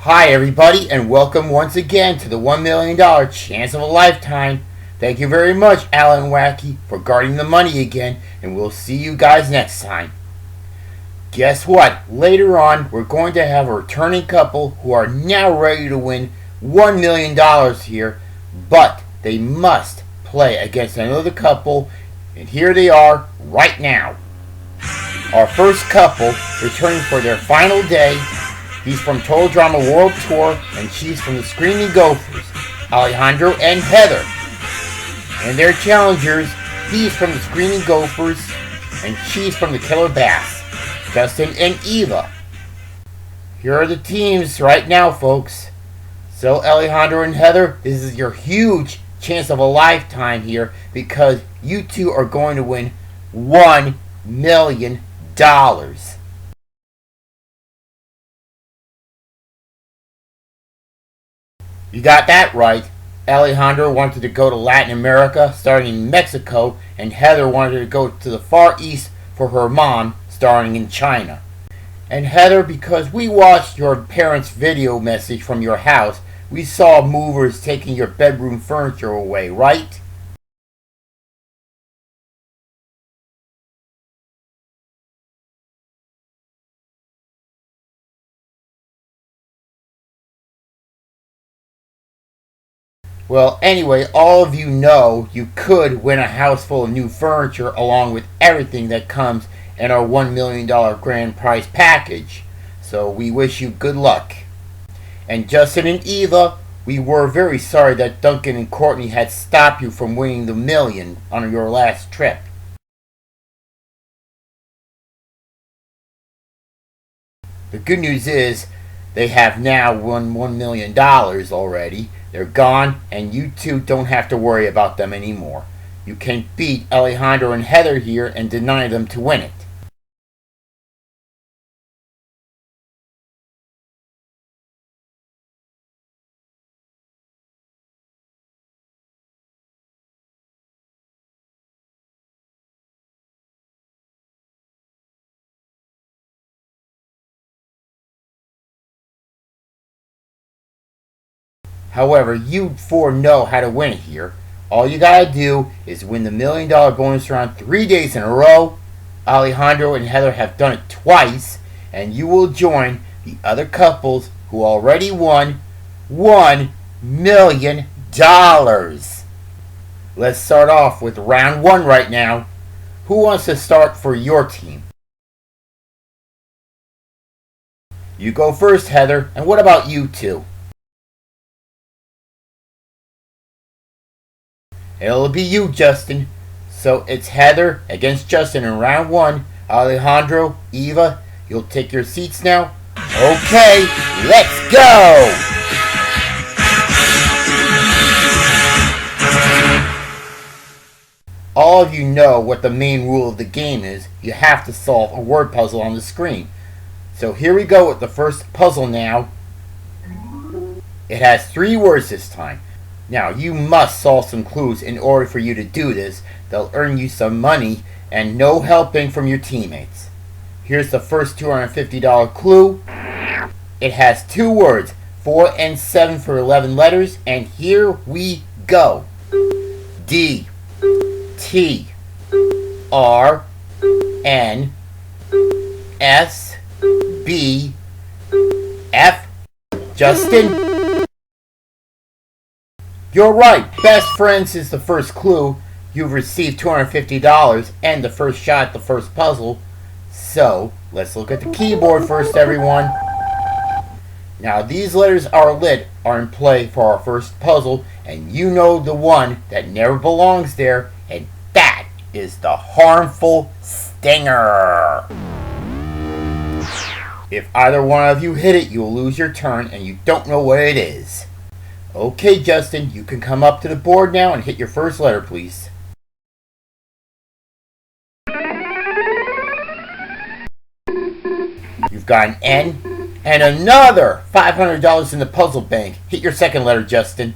Hi everybody, and welcome once again to the $1 million chance of a lifetime. Thank you very much, Alan Wacky, for guarding the money again, and we'll see you guys next time. Guess what? Later on, we're going to have a returning couple who are now ready to win $1 million here, but they must play against another couple, and here they are right now. Our first couple, returning for their final day. He's from Total Drama World Tour, and she's from the Screaming Gophers, Alejandro and Heather. And their challengers, he's from the Screaming Gophers, and she's from the Killer Bass, Justin and Eva. Here are the teams right now, folks. So, Alejandro and Heather, this is your huge chance of a lifetime here, because you two are going to win $1 million. You got that right. Alejandro wanted to go to Latin America, starting in Mexico, and Heather wanted to go to the Far East for her mom, starting in China. And Heather, because we watched your parents' video message from your house, we saw movers taking your bedroom furniture away, right? Well, anyway, all of you know you could win a house full of new furniture along with everything that comes in our $1 million grand prize package. So we wish you good luck. And Justin and Eva, we were very sorry that Duncan and Courtney had stopped you from winning the million on your last trip. The good news is they have now won $1 million already. They're gone, and you two don't have to worry about them anymore. You can beat Alejandro and Heather here and deny them to win it. However, you four know how to win it here. All you gotta do is win the $1 million bonus round 3 days in a row. Alejandro and Heather have done it twice, and you will join the other couples who already won $1 million. Let's start off with round 1 right now. Who wants to start for your team? You go first, Heather, and what about you two? It'll be you, Justin. So it's Heather against Justin in round 1. Alejandro, Eva, you'll take your seats now. Okay, let's go! All of you know what the main rule of the game is. You have to solve a word puzzle on the screen. So here we go with the first puzzle now. It has 3 words this time. Now, you must solve some clues in order for you to do this. They'll earn you some money and no helping from your teammates. Here's the first $250 clue. It has 2 words, 4 and 7 for 11 letters, and here we go. D, T, R, N, S, B, F. Justin? You're right. Best friends is the first clue. You've received $250 and the first shot at the first puzzle. So, let's look at the keyboard first, everyone. Now, these letters are in play for our first puzzle, and you know the one that never belongs there, and that is the harmful stinger. If either one of you hit it, you'll lose your turn, and you don't know what it is. Okay, Justin, you can come up to the board now and hit your first letter, please. You've got an N and another $500 in the puzzle bank. Hit your second letter, Justin.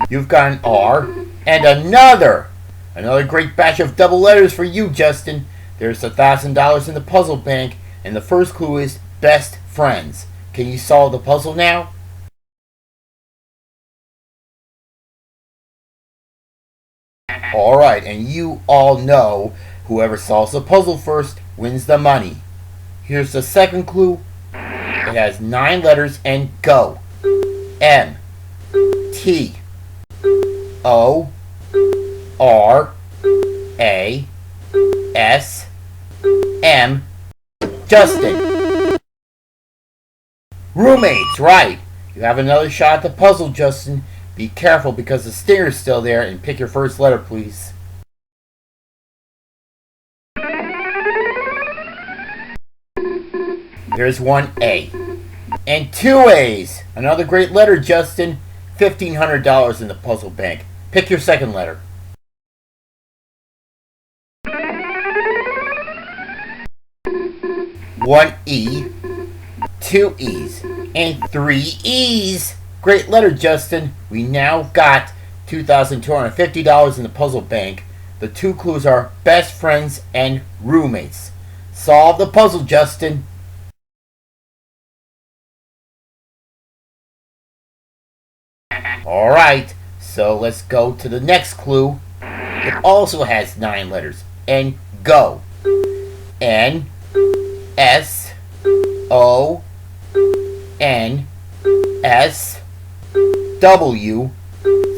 You've got an R and another great batch of double letters for you, Justin. There's $1,000 in the puzzle bank, and the first clue is best friends. Can you solve the puzzle now? Alright, and you all know whoever solves the puzzle first wins the money. Here's the second clue. It has 9 letters and go. M T O R A S M. Justin. Roommates, right. You have another shot at the puzzle, Justin. Be careful because the stinger's still there, and pick your first letter, please. There's one A. And 2 A's. Another great letter, Justin. $1,500 in the puzzle bank. Pick your second letter. One E, 2 E's, and 3 E's. Great letter, Justin. We now got $2,250 in the puzzle bank. The 2 clues are best friends and roommates. Solve the puzzle, Justin. Alright, so let's go to the next clue. It also has 9 letters. And go. N S O N S W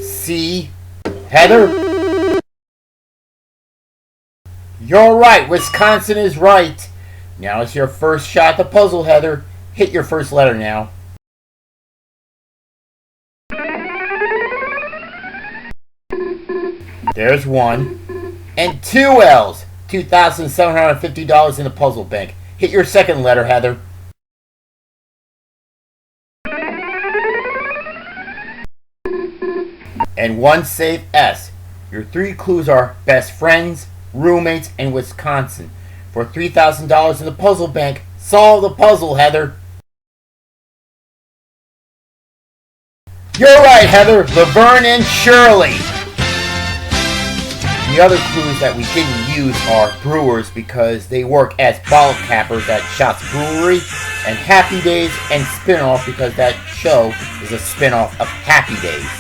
C. Heather? You're right. Wisconsin is right. Now it's your first shot at the puzzle, Heather. Hit your first letter now. There's 1 and 2 L's. $2,750 in the puzzle bank. Hit your second letter, Heather. And 1 safe S. Your 3 clues are best friends, roommates, and Wisconsin. For $3,000 in the puzzle bank, solve the puzzle, Heather. You're right, Heather. Laverne and Shirley. The other clues that we didn't use are brewers because they work as bottle cappers at Shots Brewery, and Happy Days and Spinoff because that show is a spinoff of Happy Days.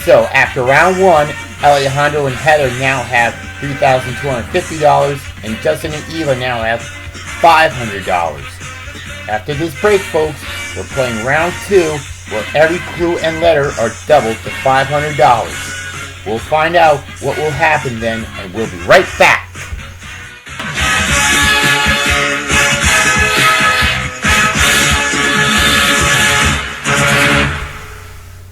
So after round 1, Alejandro and Heather now have $3,250, and Justin and Eva now have $500. After this break, folks, we're playing round 2, where every clue and letter are doubled to $500. We'll find out what will happen then, and we'll be right back.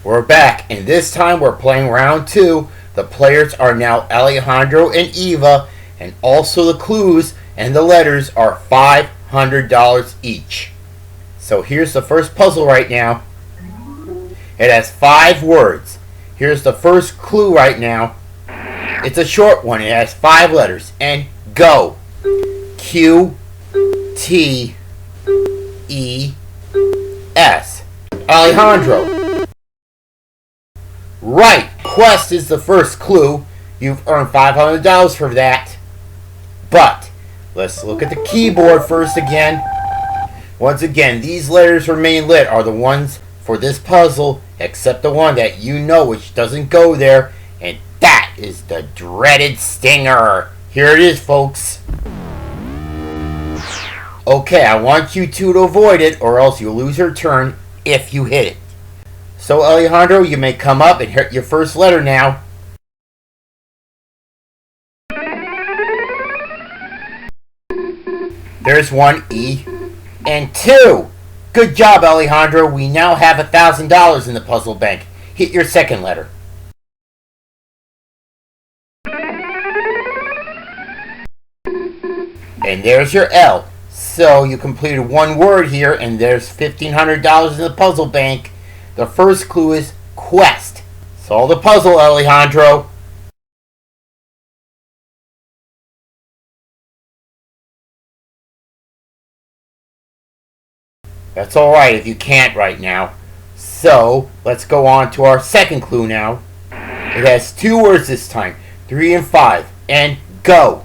We're back, and this time we're playing round 2. The players are now Alejandro and Eva, and also the clues and the letters are $500 each. So here's the first puzzle right now. It has 5 words. Here's the first clue right now. It's a short one. It has 5 letters. And go. Q T E S. Alejandro. Right. Quest is the first clue. You've earned $500 for that. But let's look at the keyboard first again. Once again, these letters remain lit are the ones for this puzzle, except the one that you know which doesn't go there, and that is the dreaded stinger. Here it is, folks. Okay, I want you two to avoid it, or else you'll lose your turn if you hit it. So, Alejandro, you may come up and hit your first letter now. There's 1 E and 2. Good job, Alejandro. We now have $1,000 in the puzzle bank. Hit your second letter. And there's your L. So you completed 1 word here, and there's $1,500 in the puzzle bank. The first clue is quest. Solve the puzzle, Alejandro. That's alright if you can't right now. So, let's go on to our second clue now. It has 2 words this time, 3 and 5, and go.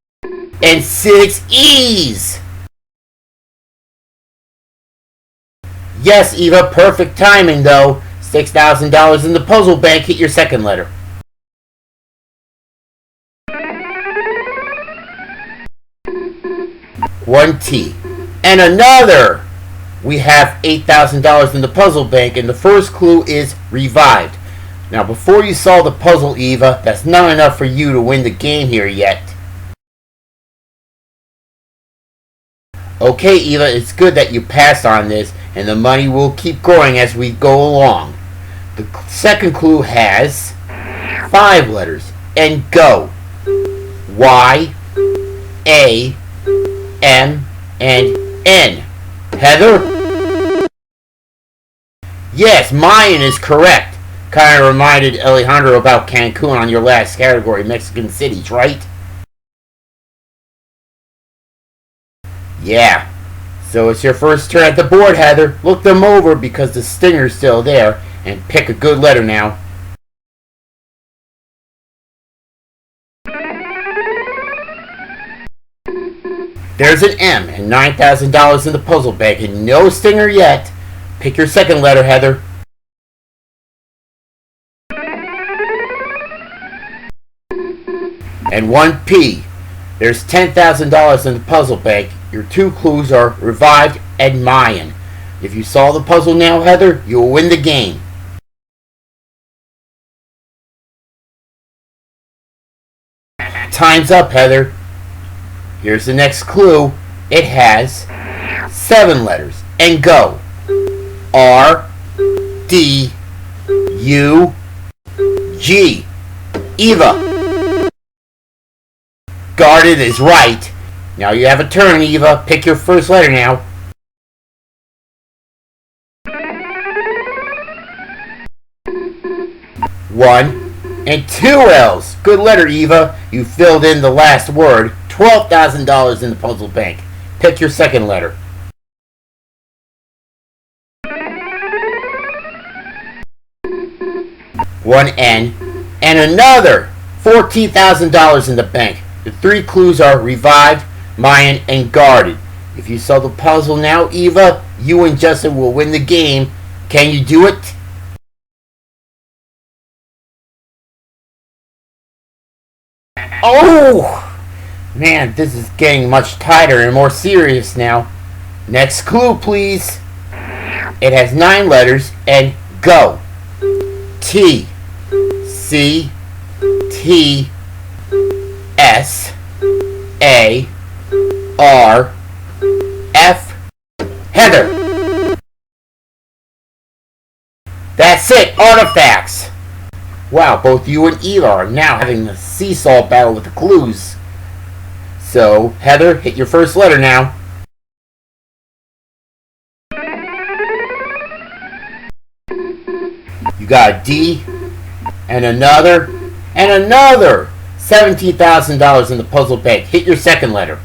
and 6 E's. Yes, Eva, perfect timing though. $6,000 in the puzzle bank. Hit your second letter. 1 T. And another! We have $8,000 in the puzzle bank, and the first clue is revived. Now, before you solve the puzzle, Eva, that's not enough for you to win the game here yet. Okay, Eva, it's good that you passed on this, and the money will keep growing as we go along. The second clue has 5 letters, and go. Y, A, M, and N. Heather? Yes, Mayan is correct. Kind of reminded Alejandro about Cancun on your last category, Mexican cities, right? Yeah. So it's your first turn at the board, Heather. Look them over because the stinger's still there, and pick a good letter now. There's an M and $9,000 in the puzzle bag, and no stinger yet. Pick your second letter, Heather. And 1 P. There's $10,000 in the puzzle bag. Your 2 clues are revived and Mayan. If you solve the puzzle now, Heather, you'll win the game. Time's up, Heather. Here's the next clue. It has 7 letters. And go. R, D, U, G. Eva. Guarded is right. Now you have a turn, Eva. Pick your first letter now. One and 2 L's. Good letter, Eva. You filled in the last word. $12,000 in the puzzle bank. Pick your second letter. One N and another $14,000 in the bank. The 3 clues are revived, Mayan, and guarded. If you solve the puzzle now, Eva, you and Justin will win the game. Can you do it? Oh! Man, this is getting much tighter and more serious now. Next clue, please. It has 9 letters and go. T, C, T, S, A, R, F, Heather. That's it, artifacts. Wow, both you and Eva are now having a seesaw battle with the clues. So, Heather, hit your first letter now. You got a D, and another $17,000 in the puzzle bag. Hit your second letter.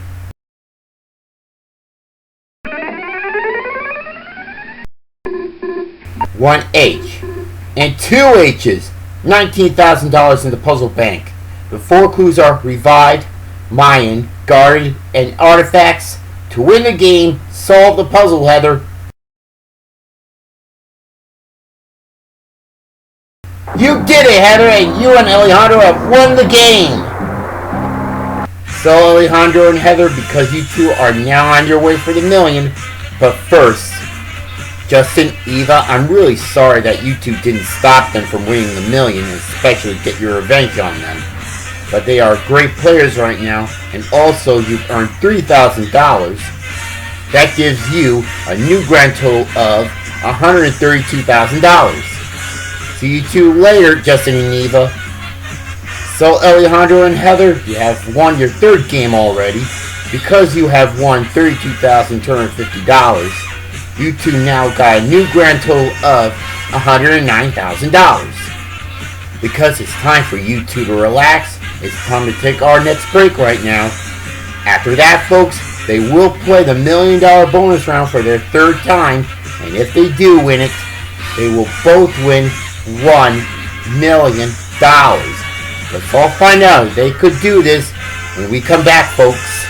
One H and 2 H's. $19,000 in the puzzle bank. The 4 clues are revived, Mayan, guarded, and artifacts. To win the game, solve the puzzle, Heather. You did it, Heather, and you and Alejandro have won the game. So, Alejandro and Heather, because you two are now on your way for the million. But first, Justin, Eva, I'm really sorry that you two didn't stop them from winning the million, and especially get your revenge on them. But they are great players right now, and also you've earned $3,000. That gives you a new grand total of $132,000. See you two later, Justin and Eva. So, Alejandro and Heather, you have won your 3rd game already. Because you have won $32,250, you two now got a new grand total of $109,000. Because it's time for you two to relax, it's time to take our next break right now. After that, folks, they will play the $1 million bonus round for their 3rd time, and if they do win it, they will both win $1 million. Let's all find out if they could do this when we come back, folks.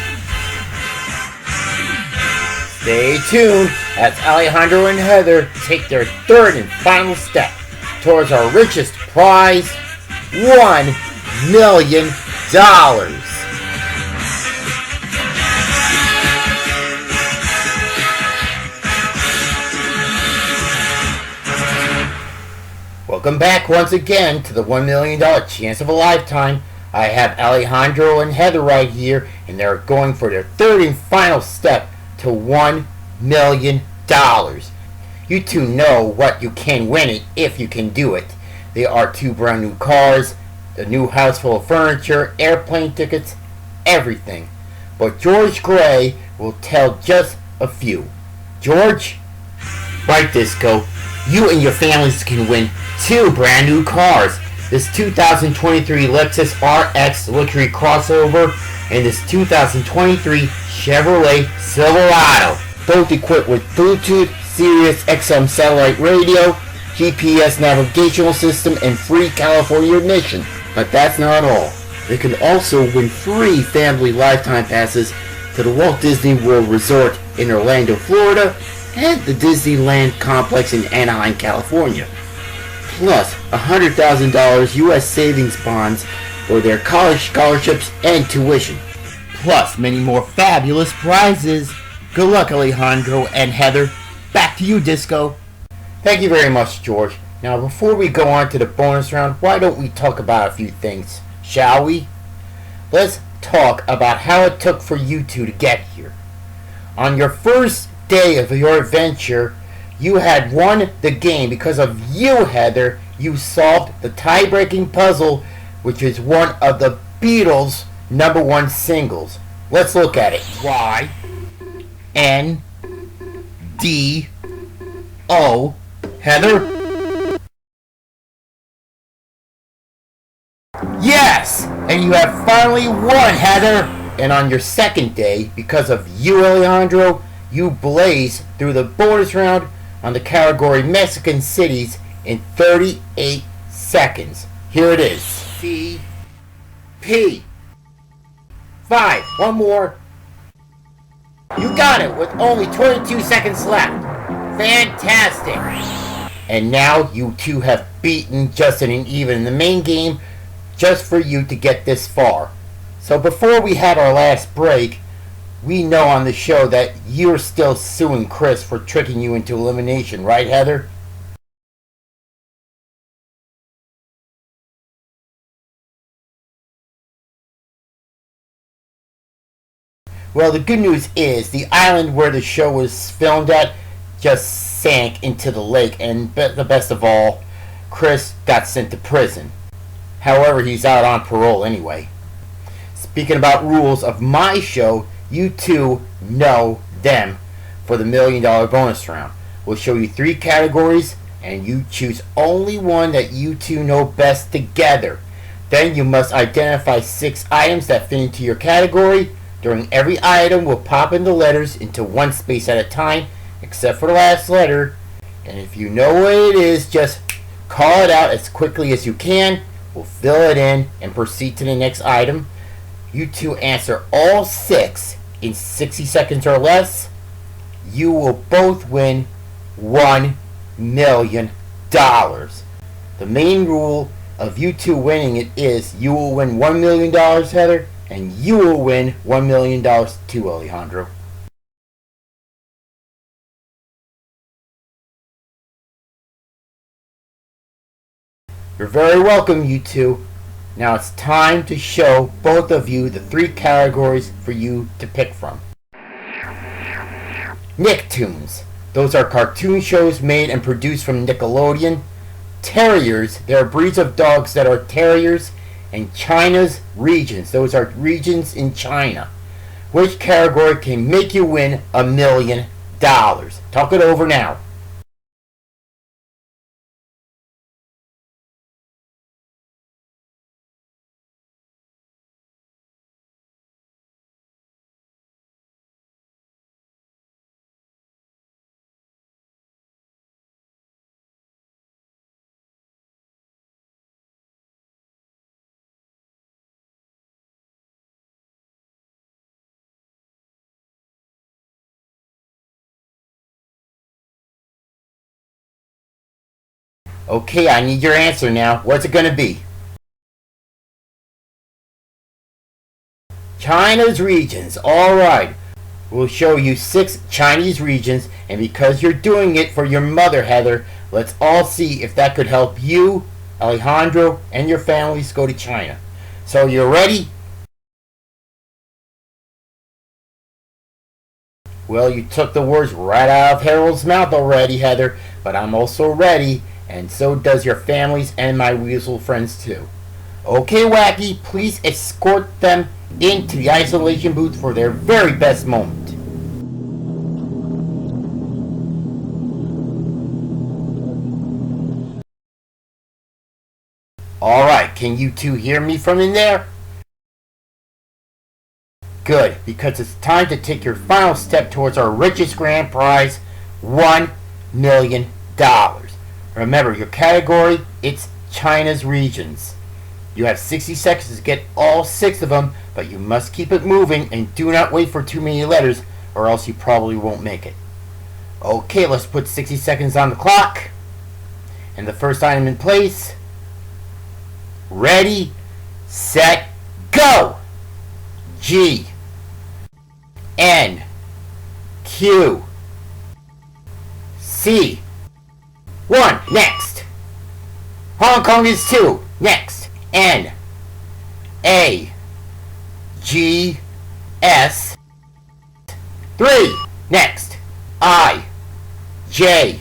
Stay tuned as Alejandro and Heather take their third and final step towards our richest prize, $1 million. Welcome back once again to the $1 million chance of a lifetime. I have Alejandro and Heather right here, and they're going for their third and final step to $1 million. You two know what you can win it if you can do it. They are 2 brand new cars, a new house full of furniture, airplane tickets, everything. But George Gray will tell just a few. George? Right, Disco. You and your families can win 2 brand new cars. This 2023 Lexus RX luxury crossover and this 2023 Chevrolet Silverado. Both equipped with Bluetooth, Sirius XM satellite radio, GPS navigational system, and free California admission. But that's not all. They can also win free family lifetime passes to the Walt Disney World Resort in Orlando, Florida, and the Disneyland complex in Anaheim, California. Plus $100,000 U.S. savings bonds for their college scholarships and tuition. Plus many more fabulous prizes. Good luck, Alejandro and Heather. Back to you, Disco. Thank you very much, George. Now, before we go on to the bonus round, why don't we talk about a few things, shall we? Let's talk about how it took for you two to get here. On your first day of your adventure, you had won the game because of you, Heather. You solved the tie-breaking puzzle, which is one of the Beatles' #1 singles. Let's look at it. Y-N-D-O. Heather? Yes! And you have finally won, Heather! And on your second day, because of you, Alejandro, you blazed through the bonus round on the category Mexican cities in 38 seconds. Here it is. C-P. 5. One more. You got it with only 22 seconds left. Fantastic. And now you two have beaten Justin and Eva in the main game just for you to get this far. So before we had our last break, we know on the show that you're still suing Chris for tricking you into elimination, right, Heather? Well, the good news is the island where the show was filmed at just sank into the lake, and the best of all, Chris got sent to prison. However, he's out on parole anyway. Speaking about rules of my show, you two know them for the $1 million bonus round. We'll show you 3 categories, and you choose only one that you two know best together. Then you must identify 6 items that fit into your category. During every item, we'll pop in the letters into one space at a time, except for the last letter. And if you know what it is, just call it out as quickly as you can. We'll fill it in and proceed to the next item. You two answer all 6 in 60 seconds or less. You will both win $1 million. The main rule of you two winning it is you will win $1 million, Heather, and you will win $1 million too, Alejandro. You're very welcome, you two. Now it's time to show both of you the 3 categories for you to pick from. Nicktoons. Those are cartoon shows made and produced from Nickelodeon. Terriers. They are breeds of dogs that are terriers. And China's regions. Those are regions in China. Which category can make you win $1 million? Talk it over now. Okay, I need your answer now. What's it gonna be? China's regions. Alright. We'll show you 6 Chinese regions, and because you're doing it for your mother, Heather, let's all see if that could help you, Alejandro, and your families go to China. So, you ready? Well, you took the words right out of Harold's mouth already, Heather, but I'm also ready, and so does your families and my weasel friends too. Okay, Wacky, please escort them into the isolation booth for their very best moment. Alright, can you two hear me from in there? Good, because it's time to take your final step towards our richest grand prize, $1 million. Remember, your category, it's China's regions. You have 60 seconds to get all 6 of them, but you must keep it moving and do not wait for too many letters or else you probably won't make it. Okay, let's put 60 seconds on the clock. And the first item in place. Ready, set, go! G, N, Q, C. 1, next. Hong Kong is 2, next. N, A, G, S. 3, next. I, J,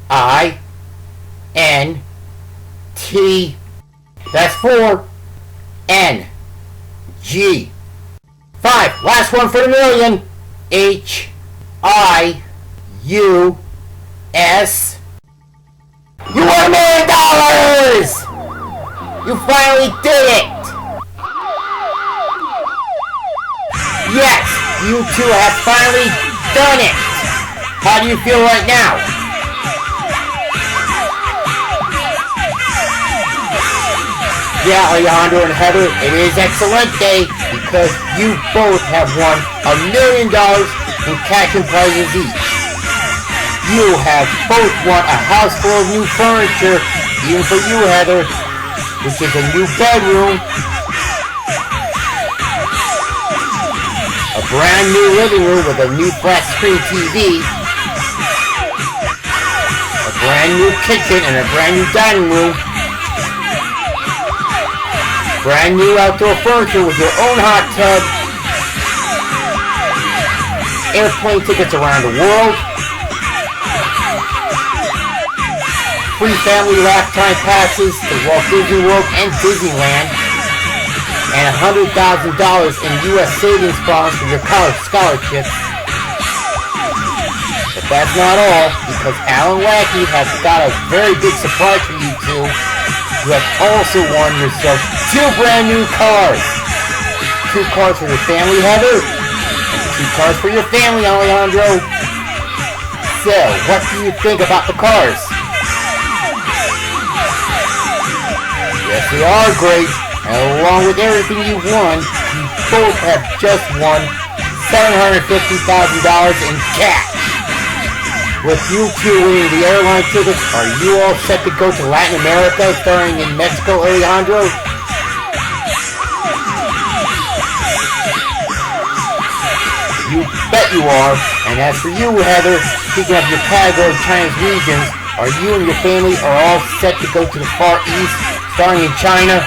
I, N, T. That's 4. N, G. 5, last one for the million. H, I, U, S. You won $1 million! You finally did it! Yes, you two have finally done it! How do you feel right now? Yeah, Alejandro and Heather, it is excellent day because you both have won $1 million in cash and prizes each. You have both won a house full of new furniture, even for you, Heather, which is a new bedroom, a brand new living room with a new flat screen TV, a brand new kitchen and a brand new dining room, brand new outdoor furniture with your own hot tub, airplane tickets around the world, free family lifetime passes to Walt Disney World and Disneyland, and $100,000 in U.S. savings bonds for your college scholarships. But that's not all, because Alan Wacky has got a very big surprise for you two. You have also won yourself 2 brand new cars. 2 cars for your family, Heather, and 2 cars for your family, Alejandro. So, what do you think about the cars? Yes, they are great, and along with everything you've won, you both have just won $750,000 in cash. With you two winning the airline tickets, are you all set to go to Latin America, starting in Mexico, Alejandro? You bet you are. And as for you, Heather, speaking of your category of China's regions, are you and your family are all set to go to the Far East, starting in China?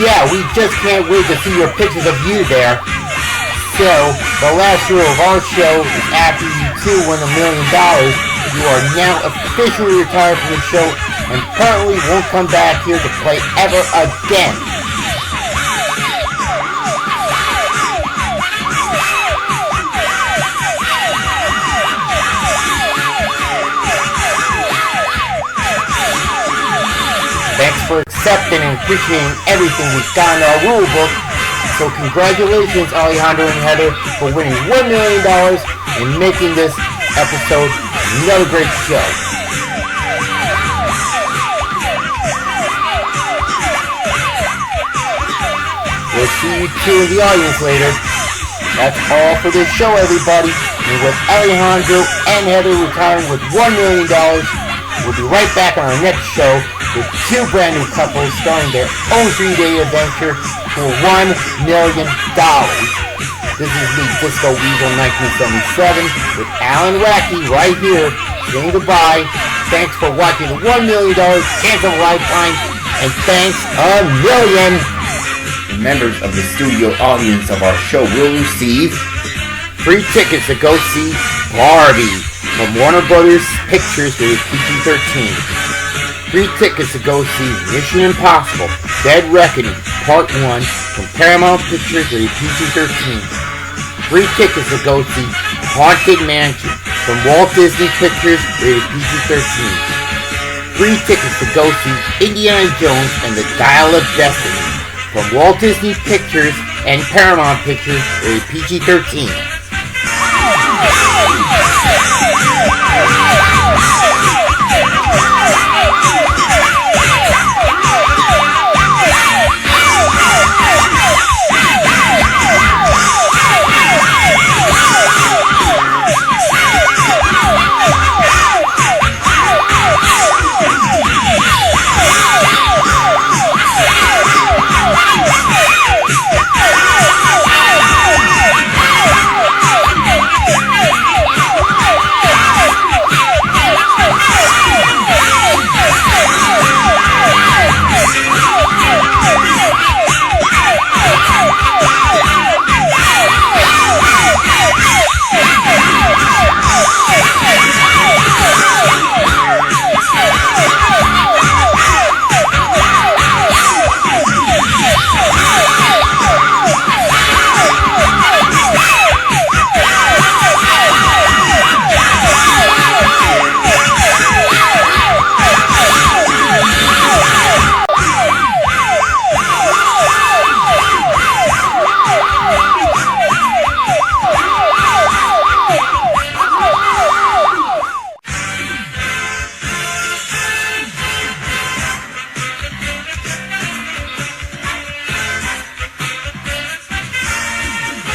Yeah, we just can't wait to see your pictures of you there. So, the last rule of our show is after you two win $1 million, you are now officially retired from the show and currently won't come back here to play ever again. Thanks for accepting and appreciating everything we've got in our rule book. So congratulations, Alejandro and Heather, for winning $1 million and making this episode another great show. We'll see you two in the audience later. That's all for this show, everybody. And with Alejandro and Heather retiring with $1 million, we'll be right back on our next show with two brand new couples starting their own 3-day adventure for $1 million. This is me, Disco Weasel 1977, with Alan Wacky right here, saying goodbye. Thanks for watching the $1 million Chance of a Lifetime, and thanks a million. Members of the studio audience of our show will receive free tickets to go see Barbie from Warner Brothers Pictures rated PG-13. Free tickets to go see Mission Impossible Dead Reckoning Part 1 from Paramount Pictures rated PG-13. Free tickets to go see Haunted Mansion from Walt Disney Pictures rated PG-13. Free tickets to go see Indiana Jones and the Dial of Destiny from Walt Disney Pictures and Paramount Pictures rated PG-13.